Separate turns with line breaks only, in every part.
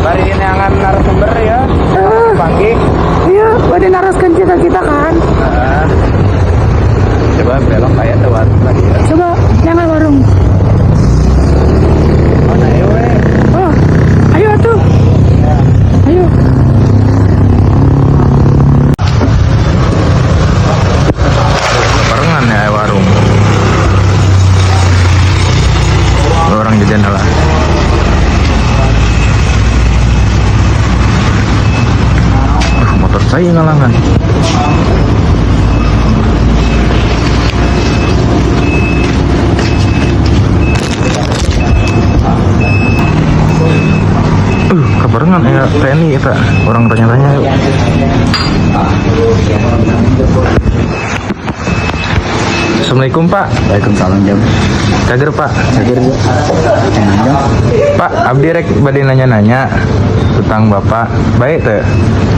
Bari neangan narasumber ya. Panggil.
Iya, pada naraskan cita-cita kan.
Nah, coba belok kayak ada warung tadi ya.
Coba jangan warung.
Mana ya we?
Oh, ayo tuh. Ayo.
Barengan ya warung. Orang jajan lah. Motor saya ngalangan. Kebarengan ya TNI kita. Orang tanya-tanya yuk. Assalamualaikum Pak.
Waalaikumsalam jam.
Cager Pak.
Cager jam.
Pak, abdi rek bade nanya-nanya tentang Bapak. Baik teh.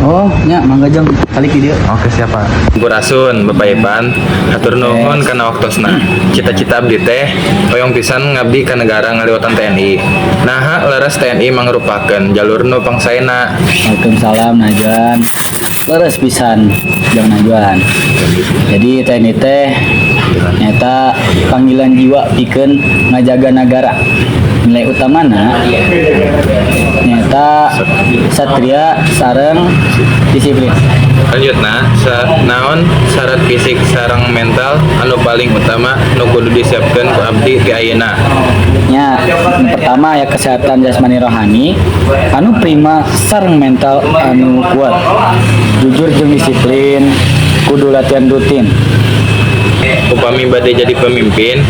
Oh, nya mangga jam kali ki dieu.
Oke, siapa? Purasun Bapak Ipan. Hatur nuhun kana waktosna. Cita-cita abdi teh hoyong pisan ngabdi ka negara ngaliwatan TNI. Nah, leres TNI mangrupakeun jalur nu pangsaena.
Waalaikumsalam Najuan. Leres pisan jang Najuan. Jadi TNI teh nyata panggilan jiwa pikeun ngajaga negara. Nilai utamana nyata satria sareng disiplin.
Lanjutna, naon syarat fisik sareng mental anu paling utama nu kudu disiapkeun ku abdi ti ayeuna.
Nya yang pertama ya kesehatan jasmani rohani anu prima sareng mental anu kuat. Jujur jeung disiplin kudu latihan rutin.
Upami bade jadi pemimpin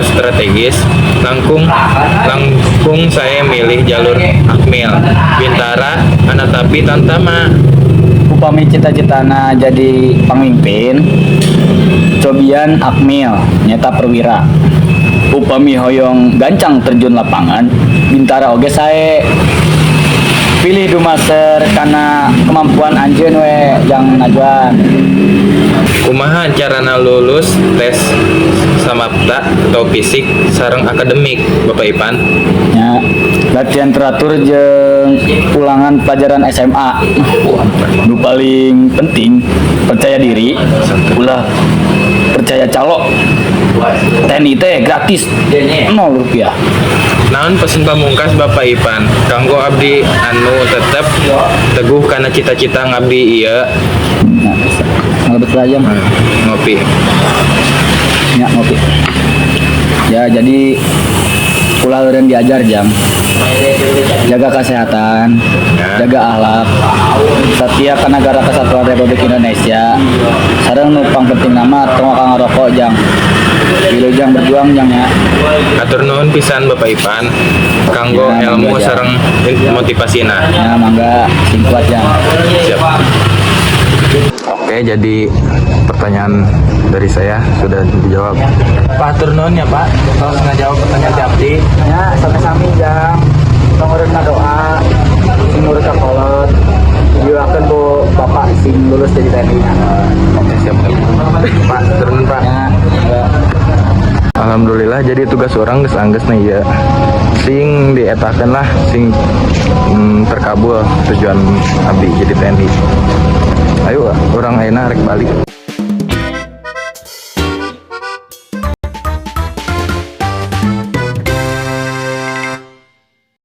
strategis langkung saya milih jalur Akmil Bintara Anatapi Tantama.
Upami cita-citana jadi pemimpin cobian Akmil nyata perwira. Upami hoyong gancang terjun lapangan Bintara oge sae. Pilih dumaser karena kemampuan anjeun we jang Najuan.
Kumaha carana lulus tes samapta atau fisik sareng akademik Bapak Ipan?
Ya, latihan teratur jeung ulangan pelajaran SMA. Nu paling penting percaya diri, ulah percaya calo. TNI teh gratis, 0 rupiah.
Naon pesan pamungkas Bapak Ipan kanggo abdi anu tetep teguh kana cita-cita ngabdi ieu?
Nah, ngelebet aja mah.
Ngopi.
Ya, ngopi. Ya, jadi ulah eureun diajar jam. Jaga kesehatan, jaga akhlak, setia ka Negara Kesatuan Republik Indonesia. Sareng nu pangpenting nama tong ka ngarokok jang. Wilujeng berjuang jang ya.
Atur nuhun pisan Bapak Ipan kanggo
Ya,
ilmu
mangga,
sareng motivasina.
Ya, mangga singkuat jang.
Siap. Oke, jadi pertanyaan dari saya sudah dijawab. Pak atur nuhun ya Pak, kalau ngajawab pertanyaan Abdi.
Ya, sami-sami jang. Tongeureun doa, sing nurut ka kolot. Didoakeun ku Bapak sing lulus jadi TNI.
Oke, siap. Pak, turun Pak.
Ya.
Alhamdulillah jadi tugas orang geus anggeus nih ya. Sing dietakeun lah sing terkabul tujuan abdi jadi TNI. Ayo orang ayeuna rek balik.